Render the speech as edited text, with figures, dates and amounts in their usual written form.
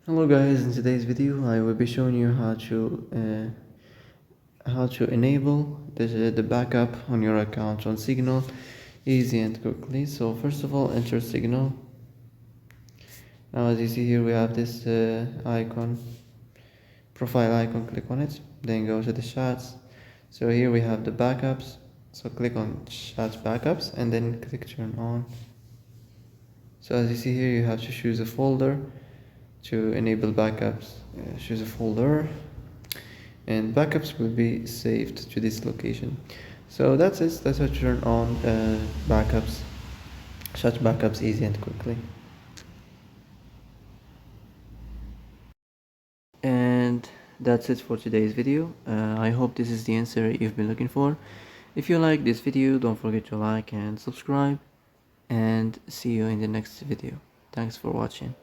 Hello guys, in today's video I will be showing you how to enable the backup on your account on Signal easy and quickly. So first of all, enter Signal. Now as you see here we have this profile icon, click on it, then go to the chats. So here we have the backups, so click on chat backups and then click turn on. So as you see here you have to choose a folder to enable backups. Choose a folder and backups will be saved to this location. So that's it. That's how to turn on backups, such backups easy and quickly. And that's it for today's video. I hope this is the answer you've been looking for. If you like this video, don't forget to like and subscribe, and see you in the next video. Thanks for watching.